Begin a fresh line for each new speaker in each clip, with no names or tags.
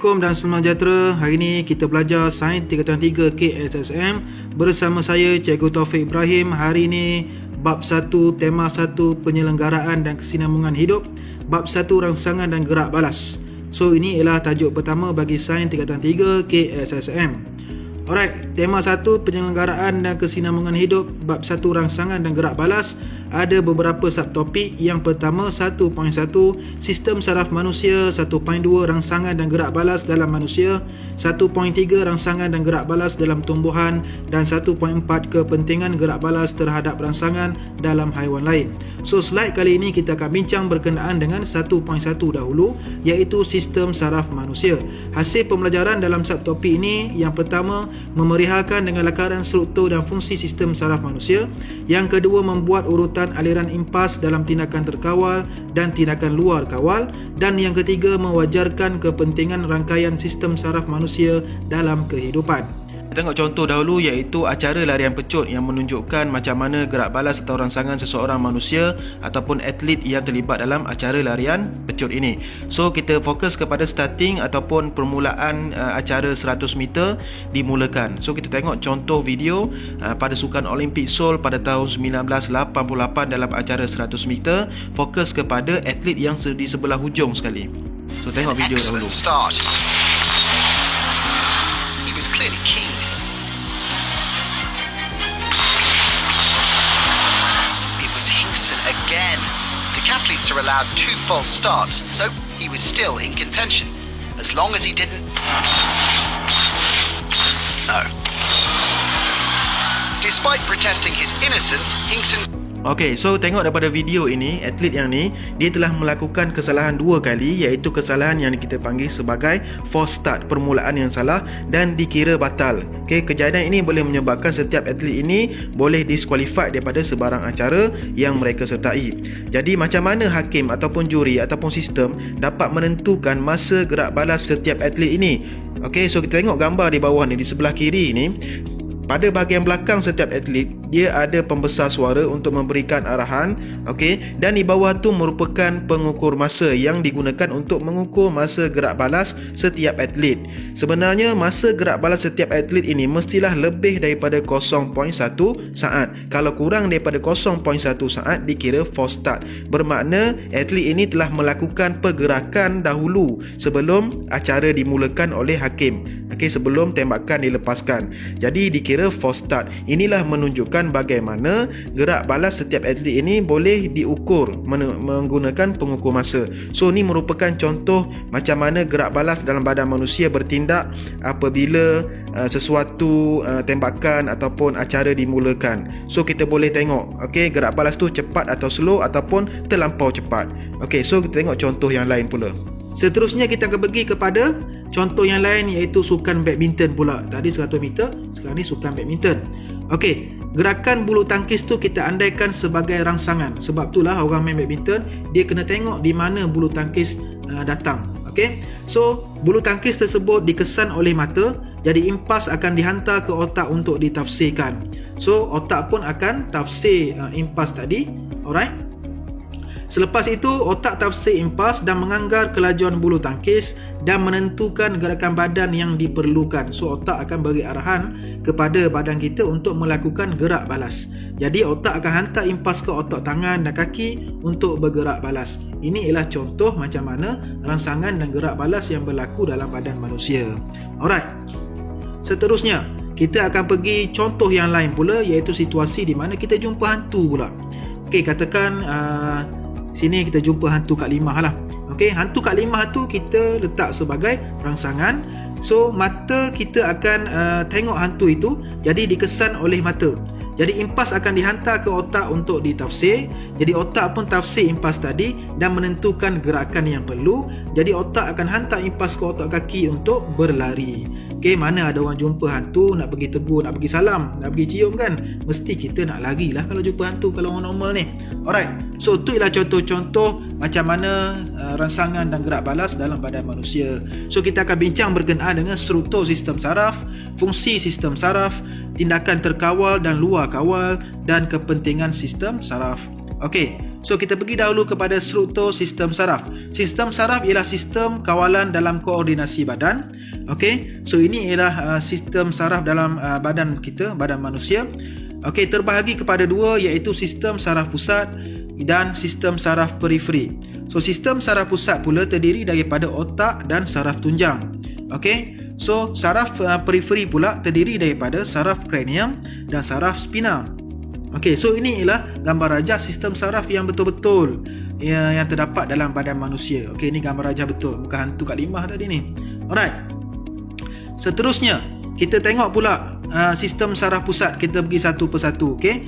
Assalamualaikum dan selamat sejahtera. Hari ini kita belajar Sains Tingkatan 3 KSSM bersama saya Cikgu Taufik Ibrahim. Hari ini bab 1, tema 1, penyelenggaraan dan kesinambungan hidup. Bab 1, rangsangan dan gerak balas. So ini ialah tajuk pertama bagi Sains Tingkatan 3 KSSM. Alright, tema 1, penyelenggaraan dan kesinambungan hidup. Bab 1, rangsangan dan gerak balas. Ada beberapa subtopik. Yang pertama 1.1, sistem saraf manusia. 1.2, rangsangan dan gerak balas dalam manusia. 1.3, rangsangan dan gerak balas dalam tumbuhan. Dan 1.4, kepentingan gerak balas terhadap rangsangan dalam haiwan lain. So slide kali ini kita akan bincang berkenaan dengan 1.1 dahulu, iaitu sistem saraf manusia. Hasil pembelajaran dalam subtopik ini, yang pertama, memerihalkan dengan lakaran struktur dan fungsi sistem saraf manusia. Yang kedua, membuat urutan aliran impas dalam tindakan terkawal dan tindakan luar kawal. Dan yang ketiga, mewajarkan kepentingan rangkaian sistem saraf manusia dalam kehidupan. Tengok contoh dahulu, iaitu acara larian pecut yang menunjukkan macam mana gerak balas atau rangsangan seseorang manusia ataupun atlet yang terlibat dalam acara larian pecut ini. So kita fokus kepada starting ataupun permulaan acara 100 meter dimulakan. So kita tengok contoh video pada Sukan Olimpik Seoul pada tahun 1988 dalam acara 100 meter, fokus kepada atlet yang di sebelah hujung sekali. So tengok video dahulu.
He was clearly keen. It was Hinkson again. Decathletes are allowed 2 false starts, so he was still in contention. As long as he didn't... No. Despite protesting his innocence, Hinkson...
Okey, so tengok daripada video ini, atlet yang ni dia telah melakukan kesalahan 2 kali, iaitu kesalahan yang kita panggil sebagai false start, permulaan yang salah, dan dikira batal. Okey, kejadian ini boleh menyebabkan setiap atlet ini boleh disqualified daripada sebarang acara yang mereka sertai. Jadi macam mana hakim ataupun juri ataupun sistem dapat menentukan masa gerak balas setiap atlet ini? Okey, so kita tengok gambar di bawah ni, di sebelah kiri ni. Pada bahagian belakang setiap atlet, dia ada pembesar suara untuk memberikan arahan, okey, dan di bawah tu merupakan pengukur masa yang digunakan untuk mengukur masa gerak balas setiap atlet. Sebenarnya masa gerak balas setiap atlet ini mestilah lebih daripada 0.1 saat. Kalau kurang daripada 0.1 saat dikira false start. Bermakna atlet ini telah melakukan pergerakan dahulu sebelum acara dimulakan oleh hakim. Okey, sebelum tembakan dilepaskan. Jadi dikira false start. Inilah menunjukkan bagaimana gerak balas setiap atlet ini boleh diukur menggunakan pengukur masa. So ni merupakan contoh macam mana gerak balas dalam badan manusia bertindak apabila sesuatu tembakan ataupun acara dimulakan. So kita boleh tengok, okey, gerak balas tu cepat atau slow ataupun terlampau cepat. Okey, so kita tengok contoh yang lain pula. Seterusnya kita akan pergi kepada contoh yang lain, iaitu sukan badminton pula. Tadi 100 meter, sekarang ni sukan badminton. Okey, gerakan bulu tangkis tu kita andaikan sebagai rangsangan. Sebab itulah orang main badminton, dia kena tengok di mana bulu tangkis datang. Okey, so bulu tangkis tersebut dikesan oleh mata, jadi impas akan dihantar ke otak untuk ditafsirkan. So otak pun akan tafsir impas tadi. Alright. Selepas itu, otak tafsir impas dan menganggar kelajuan bulu tangkis dan menentukan gerakan badan yang diperlukan. So, otak akan beri arahan kepada badan kita untuk melakukan gerak balas. Jadi, otak akan hantar impas ke otak tangan dan kaki untuk bergerak balas. Ini ialah contoh macam mana rangsangan dan gerak balas yang berlaku dalam badan manusia. Alright. Seterusnya, kita akan pergi contoh yang lain pula, iaitu situasi di mana kita jumpa hantu pula. Okey, katakan... sini kita jumpa hantu Kak Limah lah. Okey, hantu Kak Limah tu kita letak sebagai rangsangan. So mata kita akan tengok hantu itu, jadi dikesan oleh mata. Jadi impas akan dihantar ke otak untuk ditafsir. Jadi otak pun tafsir impas tadi dan menentukan gerakan yang perlu. Jadi otak akan hantar impas ke otak kaki untuk berlari. Okey, mana ada orang jumpa hantu nak pergi tegur, nak pergi salam, nak pergi cium kan? Mesti kita nak lari lah kalau jumpa hantu, kalau orang normal ni. Alright, so tu ialah contoh-contoh macam mana rangsangan dan gerak balas dalam badan manusia. So kita akan bincang berkenaan dengan struktur sistem saraf, fungsi sistem saraf, tindakan terkawal dan luar kawal, dan kepentingan sistem saraf. Okey, so kita pergi dahulu kepada struktur sistem saraf. Sistem saraf ialah sistem kawalan dalam koordinasi badan. Okey, so ini ialah sistem saraf dalam badan kita, badan manusia. Okey, terbahagi kepada dua, iaitu sistem saraf pusat dan sistem saraf periferi. So sistem saraf pusat pula terdiri daripada otak dan saraf tunjang. Okey, so saraf periferi pula terdiri daripada saraf kranium dan saraf spina. Okey, so ini ialah gambar rajah sistem saraf yang betul-betul yang terdapat dalam badan manusia. Okey, ini gambar rajah betul, bukan hantu Kak Limah tadi ni. Alright. Seterusnya, kita tengok pula sistem saraf pusat. Kita pergi satu persatu. Okey.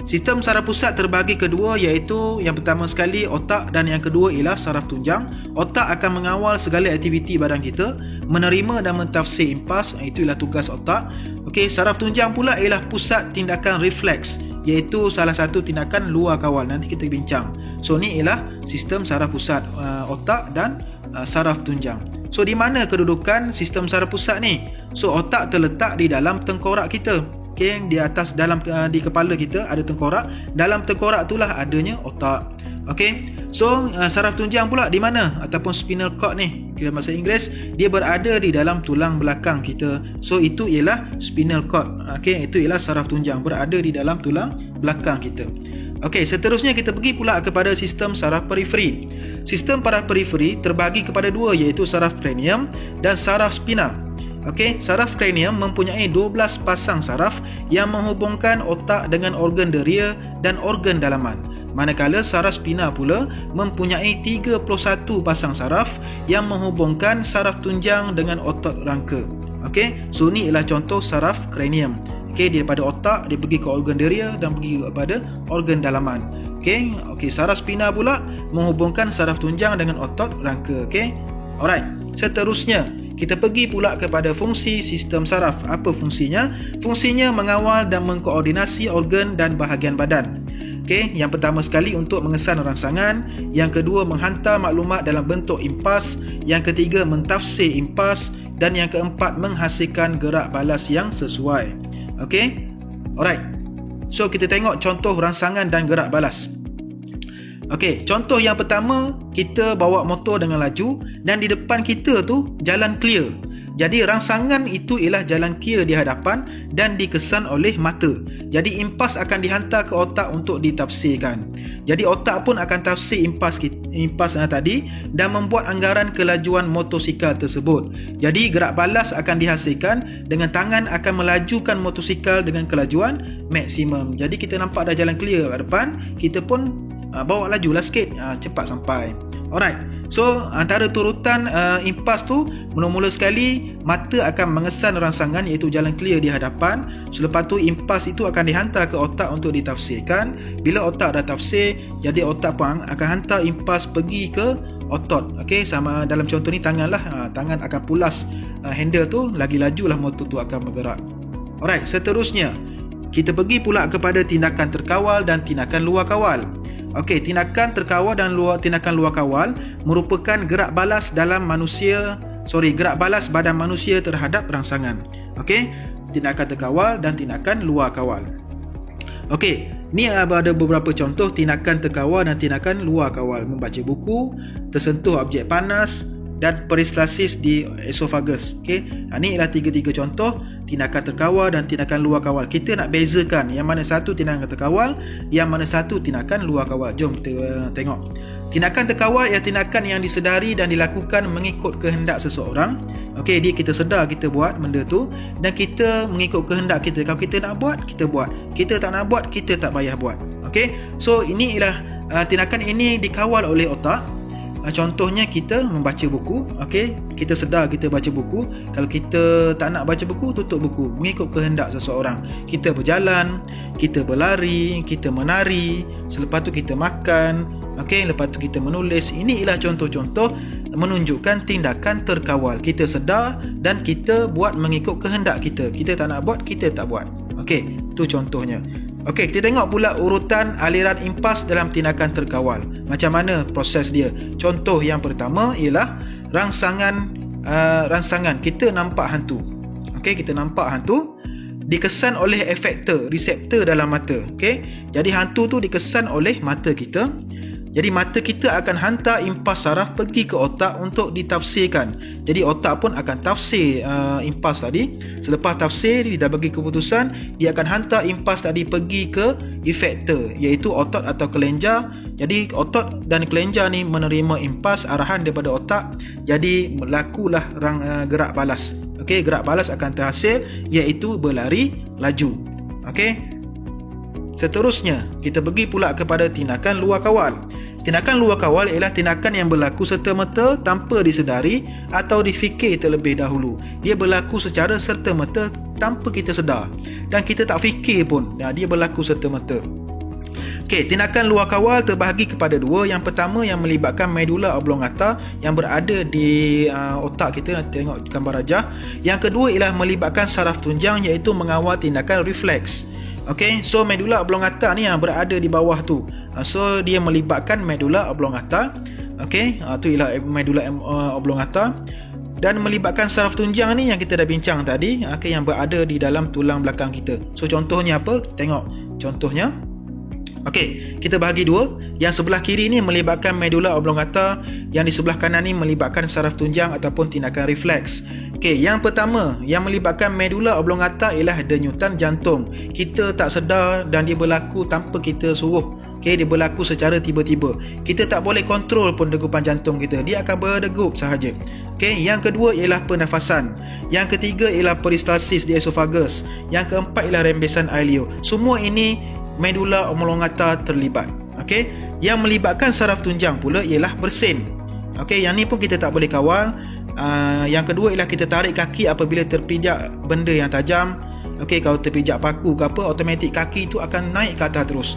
Sistem saraf pusat terbahagi kedua, iaitu yang pertama sekali otak dan yang kedua ialah saraf tunjang. Otak akan mengawal segala aktiviti badan kita, menerima dan mentafsir impas, itu ialah tugas otak. Okey, saraf tunjang pula ialah pusat tindakan refleks, iaitu salah satu tindakan luar kawal. Nanti kita bincang. So ni ialah sistem saraf pusat, otak dan saraf tunjang. So di mana kedudukan sistem saraf pusat ni? So otak terletak di dalam tengkorak kita. Okey, di atas di kepala kita ada tengkorak. Dalam tengkorak itulah adanya otak. Okey. So saraf tunjang pula di mana? Ataupun spinal cord ni, kita bahasa Inggeris, dia berada di dalam tulang belakang kita. So itu ialah spinal cord. Okey, itu ialah saraf tunjang, berada di dalam tulang belakang kita. Okey, seterusnya kita pergi pula kepada sistem saraf periferi. Sistem saraf periferi terbahagi kepada dua, iaitu saraf kranium dan saraf spina. Okey, saraf kranium mempunyai 12 pasang saraf yang menghubungkan otak dengan organ deria dan organ dalaman. Manakala saraf spina pula mempunyai 31 pasang saraf yang menghubungkan saraf tunjang dengan otot rangka. Okey, so ni ialah contoh saraf kranium. Okey, daripada otak dia pergi ke organ deria dan pergi kepada organ dalaman. Okey, saraf spina pula menghubungkan saraf tunjang dengan otot rangka. Okey. Alright. Seterusnya, kita pergi pula kepada fungsi sistem saraf. Apa fungsinya? Fungsinya mengawal dan mengkoordinasi organ dan bahagian badan. Okey, yang pertama sekali untuk mengesan rangsangan, yang kedua menghantar maklumat dalam bentuk impas, yang ketiga mentafsir impas, dan yang keempat menghasilkan gerak balas yang sesuai. Okey. Alright. So kita tengok contoh rangsangan dan gerak balas. Okey, contoh yang pertama, kita bawa motor dengan laju dan di depan kita tu jalan clear. Jadi rangsangan itu ialah jalan clear di hadapan dan dikesan oleh mata. Jadi impas akan dihantar ke otak untuk ditafsirkan. Jadi otak pun akan tafsir impas tadi dan membuat anggaran kelajuan motosikal tersebut. Jadi gerak balas akan dihasilkan dengan tangan akan melajukan motosikal dengan kelajuan maksimum. Jadi kita nampak dah jalan clear kat depan, kita pun bawa lajulah sikit, cepat sampai. Alright. So antara turutan impas tu, mula-mula sekali mata akan mengesan rangsangan, iaitu jalan clear di hadapan. Selepas tu impas itu akan dihantar ke otak untuk ditafsirkan. Bila otak dah tafsir, jadi otak pun akan hantar impas pergi ke otot. Okey, sama dalam contoh ni tangan lah. Tangan akan pulas handle tu, lagi lajulah motor tu akan bergerak. Alright, seterusnya kita pergi pula kepada tindakan terkawal dan tindakan luar kawal. Okey, tindakan terkawal dan tindakan luar kawal merupakan gerak balas gerak balas badan manusia terhadap rangsangan. Okey, tindakan terkawal dan tindakan luar kawal. Okey, ni ada beberapa contoh tindakan terkawal dan tindakan luar kawal: membaca buku, tersentuh objek panas, dan peristalsis di esofagus. Okey, ini ialah tiga-tiga contoh tindakan terkawal dan tindakan luar kawal. Kita nak bezakan yang mana satu tindakan terkawal, yang mana satu tindakan luar kawal. Jom kita tengok. Tindakan terkawal ialah tindakan yang disedari dan dilakukan mengikut kehendak seseorang. Okey, dia kita sedar kita buat benda tu dan kita mengikut kehendak kita. Kalau kita nak buat, kita buat. Kita tak nak buat, kita tak payah buat. Okey, so ini ialah tindakan ini dikawal oleh otak. Contohnya kita membaca buku. Okey, kita sedar kita baca buku. Kalau kita tak nak baca buku, tutup buku mengikut kehendak seseorang. Kita berjalan, kita berlari, kita menari, selepas tu kita makan. Okey, lepas tu kita menulis. Ini ialah contoh-contoh menunjukkan tindakan terkawal. Kita sedar dan kita buat mengikut kehendak kita. Kita tak nak buat, kita tak buat. Okey, itu contohnya. Okey, kita tengok pula urutan aliran impas dalam tindakan terkawal. Macam mana proses dia? Contoh yang pertama ialah rangsangan. Kita nampak hantu. Okey, kita nampak hantu dikesan oleh efektor, reseptor dalam mata. Okey, jadi hantu tu dikesan oleh mata kita. Jadi mata kita akan hantar impas saraf pergi ke otak untuk ditafsirkan. Jadi otak pun akan tafsir impas tadi. Selepas tafsir, dia dah bagi keputusan, dia akan hantar impas tadi pergi ke efektor, iaitu otot atau kelenjar. Jadi otot dan kelenjar ni menerima impas arahan daripada otak. Jadi berlakulah gerak balas. Okey, gerak balas akan terhasil, iaitu berlari laju. Okey. Seterusnya, kita pergi pula kepada tindakan luar kawal. Tindakan luar kawal ialah tindakan yang berlaku serta-merta tanpa disedari atau difikir terlebih dahulu. Dia berlaku secara serta-merta tanpa kita sedar, dan kita tak fikir pun. Dia berlaku serta-merta. Okey, tindakan luar kawal terbahagi kepada dua. Yang pertama yang melibatkan medula oblongata yang berada di otak kita, nanti tengok gambar rajah. Yang kedua ialah melibatkan saraf tunjang, iaitu mengawal tindakan refleks. Okey, so medula oblongata ni yang berada di bawah tu. So dia melibatkan medula oblongata. Okey, tu ialah medula oblongata, dan melibatkan saraf tunjang ni yang kita dah bincang tadi, okey, yang berada di dalam tulang belakang kita. So contohnya apa? Tengok contohnya. Okey, kita bahagi dua. Yang sebelah kiri ni melibatkan medula oblongata, yang di sebelah kanan ni melibatkan saraf tunjang ataupun tindakan refleks. Okey, yang pertama yang melibatkan medula oblongata ialah denyutan jantung. Kita tak sedar dan dia berlaku tanpa kita suruh. Okey, dia berlaku secara tiba-tiba. Kita tak boleh kontrol pun degupan jantung kita. Dia akan berdegup sahaja. Okey, yang kedua ialah pernafasan. Yang ketiga ialah peristalsis di esofagus. Yang keempat ialah rembesan ileum. Semua ini medula oblongata terlibat. Okey, yang melibatkan saraf tunjang pula ialah bersin. Okey, yang ni pun kita tak boleh kawal. Yang kedua ialah kita tarik kaki apabila terpijak benda yang tajam. Okey, kalau terpijak paku ke apa, automatik kaki tu akan naik ke atas terus.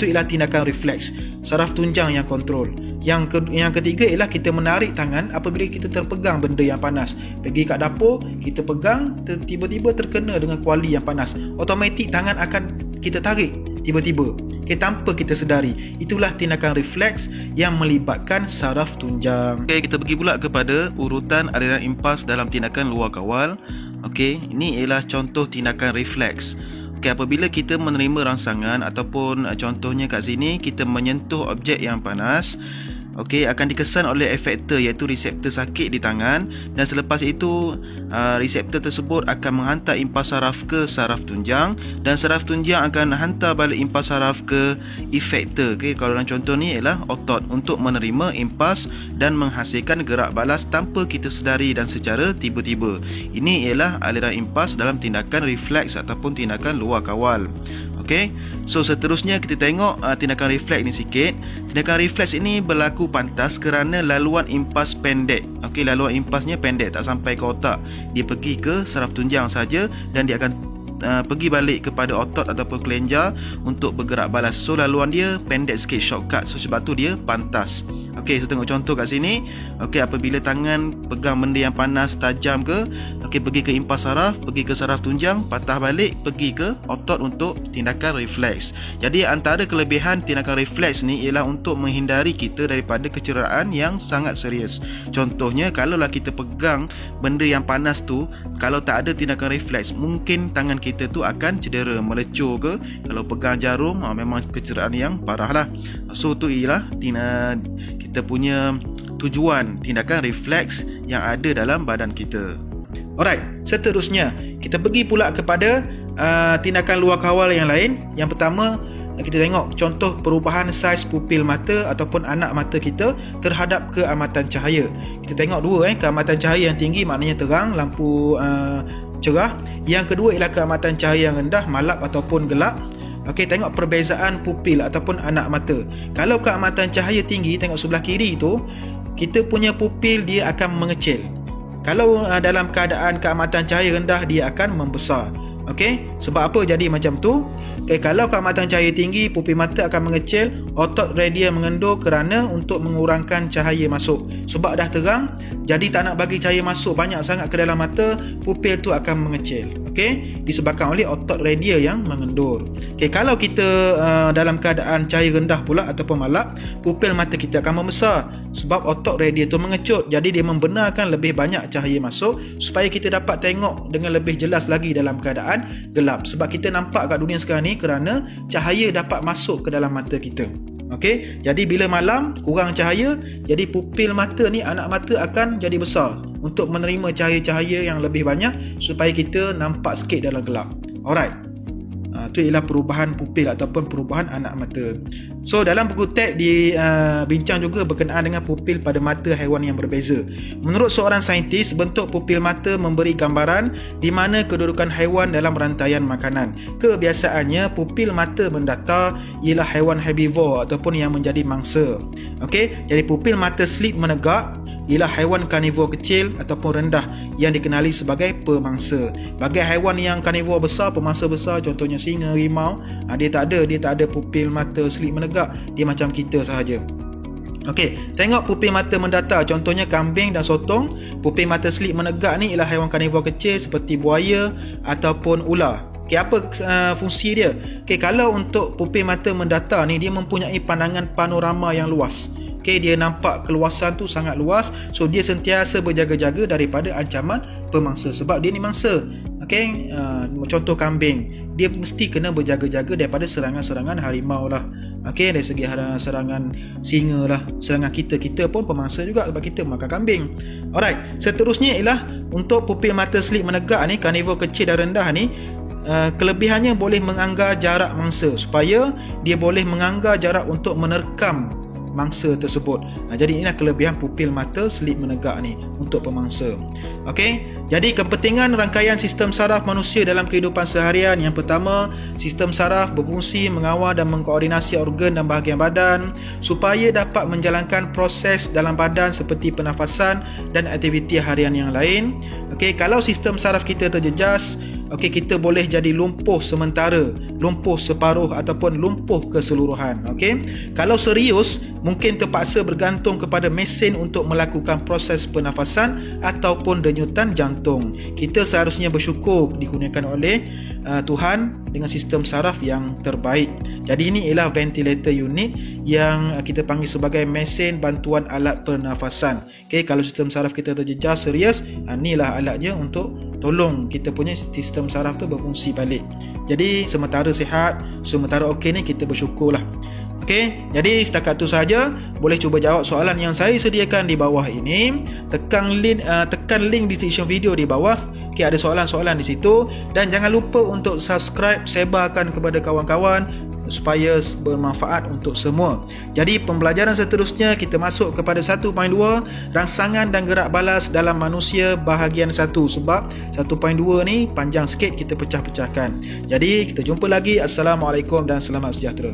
Tu ialah tindakan refleks. Saraf tunjang yang kontrol. Yang ketiga ialah kita menarik tangan apabila kita terpegang benda yang panas. Pergi kat dapur, kita pegang, tiba-tiba terkena dengan kuali yang panas. Automatik tangan akan kita tarik tiba-tiba, tanpa kita sedari. Itulah tindakan refleks yang melibatkan saraf tunjang.
Okey, kita pergi pula kepada urutan aliran impas dalam tindakan luar kawal. Okey, ini ialah contoh tindakan refleks. Okey, apabila kita menerima rangsangan ataupun contohnya kat sini kita menyentuh objek yang panas, okey, akan dikesan oleh efektor, iaitu reseptor sakit di tangan, dan selepas itu reseptor tersebut akan menghantar impas saraf ke saraf tunjang, dan saraf tunjang akan hantar balik impas saraf ke efektor. Okey, kalau dalam contoh ni ialah otot untuk menerima impas dan menghasilkan gerak balas tanpa kita sedari dan secara tiba-tiba. Ini ialah aliran impas dalam tindakan refleks ataupun tindakan luar kawal. Okey, so seterusnya kita tengok tindakan refleks ni sikit. Tindakan refleks ini berlaku pantas kerana laluan impas pendek. Okey, laluan impasnya pendek, tak sampai ke otak. Dia pergi ke saraf tunjang saja, dan dia akan pergi balik kepada otot ataupun kelenjar untuk bergerak balas. So laluan dia pendek sikit, shortcut. So sebab tu dia pantas. Okey, so tengok contoh kat sini. Okey, apabila tangan pegang benda yang panas, tajam ke, okey, pergi ke impas saraf, pergi ke saraf tunjang, patah balik, pergi ke otot untuk tindakan refleks. Jadi antara kelebihan tindakan refleks ni ialah untuk menghindari kita daripada kecederaan yang sangat serius. Contohnya, kalaulah kita pegang benda yang panas tu, kalau tak ada tindakan refleks, mungkin tangan kita tu akan cedera, melecur ke. Kalau pegang jarum, memang kecederaan yang parah lah. So tu ialah kita punya tujuan tindakan refleks yang ada dalam badan kita.
Alright, seterusnya kita pergi pula kepada tindakan luar kawal yang lain. Yang pertama, kita tengok contoh perubahan saiz pupil mata ataupun anak mata kita terhadap keamatan cahaya. Kita tengok dua, keamatan cahaya yang tinggi maknanya terang, lampu cerah. Yang kedua ialah keamatan cahaya yang rendah, malap ataupun gelap. Okey, tengok perbezaan pupil ataupun anak mata. Kalau keamatan cahaya tinggi, tengok sebelah kiri tu, kita punya pupil dia akan mengecil. Kalau dalam keadaan keamatan cahaya rendah, dia akan membesar. Okey, sebab apa jadi macam tu? Okay, kalau keamatan cahaya tinggi, pupil mata akan mengecil, otot radial mengendur kerana untuk mengurangkan cahaya masuk. Sebab dah terang, jadi tak nak bagi cahaya masuk banyak sangat ke dalam mata, pupil tu akan mengecil. Okey, disebabkan oleh otot radial yang mengendur. Okey, kalau kita dalam keadaan cahaya rendah pula ataupun malap, pupil mata kita akan membesar sebab otot radial tu mengecut. Jadi dia membenarkan lebih banyak cahaya masuk supaya kita dapat tengok dengan lebih jelas lagi dalam keadaan gelap. gelap. Sebab kita nampak kat dunia sekarang ni kerana cahaya dapat masuk ke dalam mata kita. Okey, jadi bila malam kurang cahaya, jadi pupil mata ni, anak mata akan jadi besar untuk menerima cahaya-cahaya yang lebih banyak supaya kita nampak sikit dalam gelap. Alright. Itu ialah perubahan pupil ataupun perubahan anak mata. So dalam buku teks bincang juga berkenaan dengan pupil pada mata haiwan yang berbeza. Menurut seorang saintis, bentuk pupil mata memberi gambaran di mana kedudukan haiwan dalam rantaian makanan. Kebiasaannya pupil mata mendatar ialah haiwan herbivore ataupun yang menjadi mangsa. Okey, jadi pupil mata slit menegak ialah haiwan karnivor kecil ataupun rendah yang dikenali sebagai pemangsa. Bagi haiwan yang karnivor besar, pemangsa besar, contohnya singa, rimau, dia tak ada pupil mata slit menegak, dia macam kita sahaja. Okey, tengok pupil mata mendatar, contohnya kambing dan sotong. Pupil mata slit menegak ni ialah haiwan karnivor kecil seperti buaya ataupun ular. Okey, apa fungsi dia? Okey, kalau untuk pupil mata mendatar ni, dia mempunyai pandangan panorama yang luas. Okay, dia nampak keluasan tu sangat luas, so dia sentiasa berjaga-jaga daripada ancaman pemangsa sebab dia ni mangsa. Okay, contoh kambing, dia mesti kena berjaga-jaga daripada serangan-serangan harimau lah. Okay, dari segi serangan singa lah, serangan kita pun pemangsa juga sebab kita makan kambing. Alright, seterusnya ialah untuk pupil mata slit menegak ni, karnivor kecil dan rendah ni, kelebihannya boleh menganggar jarak mangsa supaya dia boleh menganggar jarak untuk menerkam mangsa tersebut. Jadi inilah kelebihan pupil mata slit menegak ni untuk pemangsa. Okey, jadi kepentingan rangkaian sistem saraf manusia dalam kehidupan seharian. Yang pertama, sistem saraf berfungsi mengawal dan mengkoordinasi organ dan bahagian badan supaya dapat menjalankan proses dalam badan seperti pernafasan dan aktiviti harian yang lain. Okey, kalau sistem saraf kita terjejas, okey, kita boleh jadi lumpuh sementara, lumpuh separuh ataupun lumpuh keseluruhan. Okey, kalau serius mungkin terpaksa bergantung kepada mesin untuk melakukan proses pernafasan ataupun denyutan jantung. Kita seharusnya bersyukur dikurniakan oleh Tuhan dengan sistem saraf yang terbaik. Jadi ini ialah ventilator unit yang kita panggil sebagai mesin bantuan alat pernafasan. Okey, kalau sistem saraf kita terjejas serius, inilah alatnya untuk tolong kita punya sistem saraf tu berfungsi balik. Jadi sementara sihat, sementara okey ni, kita bersyukurlah. Okey, jadi setakat tu saja. Boleh cuba jawab soalan yang saya sediakan di bawah ini. Tekan link description video di bawah. Okey, ada soalan-soalan di situ, dan jangan lupa untuk subscribe, sebarkan kepada kawan-kawan supaya bermanfaat untuk semua. Jadi pembelajaran seterusnya kita masuk kepada 1.2, rangsangan dan gerak balas dalam manusia bahagian 1, sebab 1.2 ni panjang sikit, kita pecah-pecahkan. Jadi kita jumpa lagi. Assalamualaikum dan selamat sejahtera.